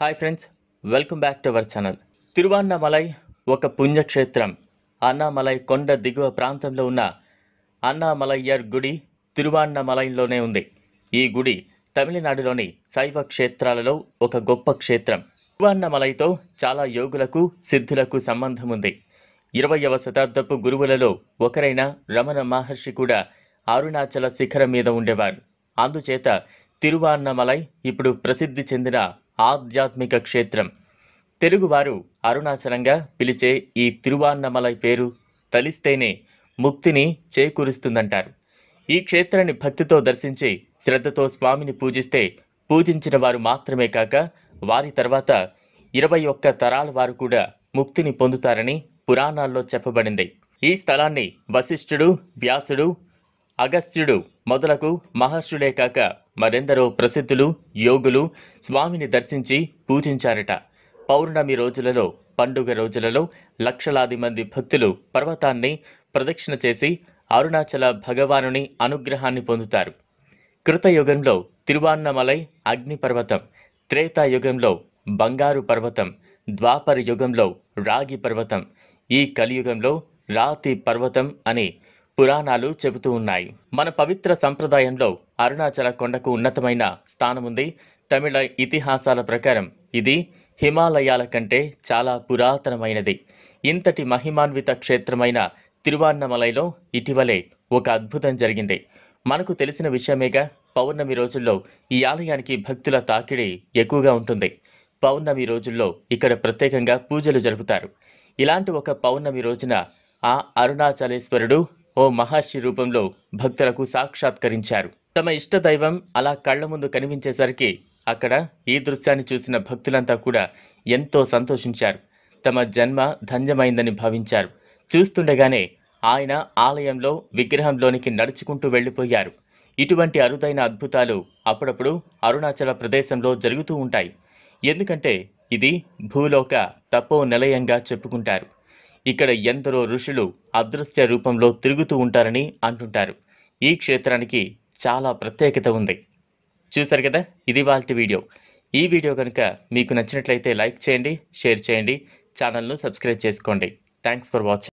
Hi friends, welcome back to our channel. Tiruvannamalai ఒక పుణ్యక్షేత్రం. అన్నామలై కొండ దిగువ ప్రాంతంలో ఉన్న అన్నామలయ్యర్ గుడి తిరువన్నామలైలోనే ఉంది. ఈ గుడి తమిళనాడులోని శైవ క్షేత్రాలలో ఒక గొప్ప క్షేత్రం. తిరువన్నామలైతో చాలా యోగులకు సిద్ధులకు సంబంధం ఉంది. 20వ శతాబ్దపు గురువులలో ఒకరైన రమణ మహర్షి కూడా అరుణాచల శిఖరం మీద ఉండేవారు. అందుచేత తిరువన్నామలై ఇప్పుడు ప్రసిద్ధి చెందిన ఆధ్యాత్మిక క్షేత్రం. తెలుగువారు అరుణాచలంగా పిలిచే ఈ తిరువన్నామలై పేరు తలిస్తేనే ముక్తిని చేకూరుస్తుందంటారు. ఈ క్షేత్రాన్ని భక్తితో దర్శించి శ్రద్ధతో స్వామిని పూజిస్తే పూజించిన వారు మాత్రమే కాక వారి తర్వాత 21 తరాల వారు కూడా ముక్తిని పొందుతారని పురాణాల్లో చెప్పబడింది. ఈ స్థలాన్ని వశిష్ఠుడు, వ్యాసుడు, అగస్త్యుడు మొదలగు మహర్షులే కాక మరెందరో ప్రసిద్ధులు, యోగులు స్వామిని దర్శించి పూజించారట. పౌర్ణమి రోజులలో, పండుగ రోజులలో లక్షలాది మంది భక్తులు పర్వతాన్ని ప్రదక్షిణ చేసి అరుణాచల భగవానుని అనుగ్రహాన్ని పొందుతారు. కృతయుగంలో తిరువన్నామలై అగ్నిపర్వతం, త్రేతాయుగంలో బంగారు పర్వతం, ద్వాపర యుగంలో రాగి పర్వతం, ఈ కలియుగంలో రాతి పర్వతం అని పురాణాలు చెబుతూ ఉన్నాయి. మన పవిత్ర సంప్రదాయంలో అరుణాచల కొండకు ఉన్నతమైన స్థానముంది. తమిళ ఇతిహాసాల ప్రకారం ఇది హిమాలయాల కంటే చాలా పురాతనమైనది. ఇంతటి మహిమాన్విత క్షేత్రమైన తిరువన్నామలైలో ఇటీవలే ఒక అద్భుతం జరిగింది. మనకు తెలిసిన విషయమేగా, పౌర్ణమి రోజుల్లో ఈ ఆలయానికి భక్తుల తాకిడి ఎక్కువగా ఉంటుంది. పౌర్ణమి రోజుల్లో ఇక్కడ ప్రత్యేకంగా పూజలు జరుపుతారు. ఇలాంటి ఒక పౌర్ణమి రోజున ఆ అరుణాచలేశ్వరుడు ఓ మహర్షి రూపంలో భక్తులకు సాక్షాత్కరించారు. తమ ఇష్టదైవం అలా కళ్ల ముందు కనిపించేసరికి అక్కడ ఈ దృశ్యాన్ని చూసిన భక్తులంతా కూడా ఎంతో సంతోషించారు. తమ జన్మ ధన్యమైందని భావించారు. చూస్తుండగానే ఆయన ఆలయంలో విగ్రహంలోనికి నడుచుకుంటూ వెళ్ళిపోయారు. ఇటువంటి అరుదైన అద్భుతాలు అప్పుడప్పుడు అరుణాచల ప్రదేశంలో జరుగుతూ ఉంటాయి. ఎందుకంటే ఇది భూలోక తపో నిలయంగా చెప్పుకుంటారు. ఇక్కడ ఎందరో ఋషులు అదృశ్య రూపంలో తిరుగుతూ ఉంటారని అంటుంటారు. ఈ క్షేత్రానికి చాలా ప్రత్యేకత ఉంది. చూశారు కదా, ఇది వాల్టి వీడియో. ఈ వీడియో కనుక మీకు నచ్చినట్లయితే లైక్ చేయండి, షేర్ చేయండి, ఛానల్ను సబ్స్క్రైబ్ చేసుకోండి. Thanks for watching.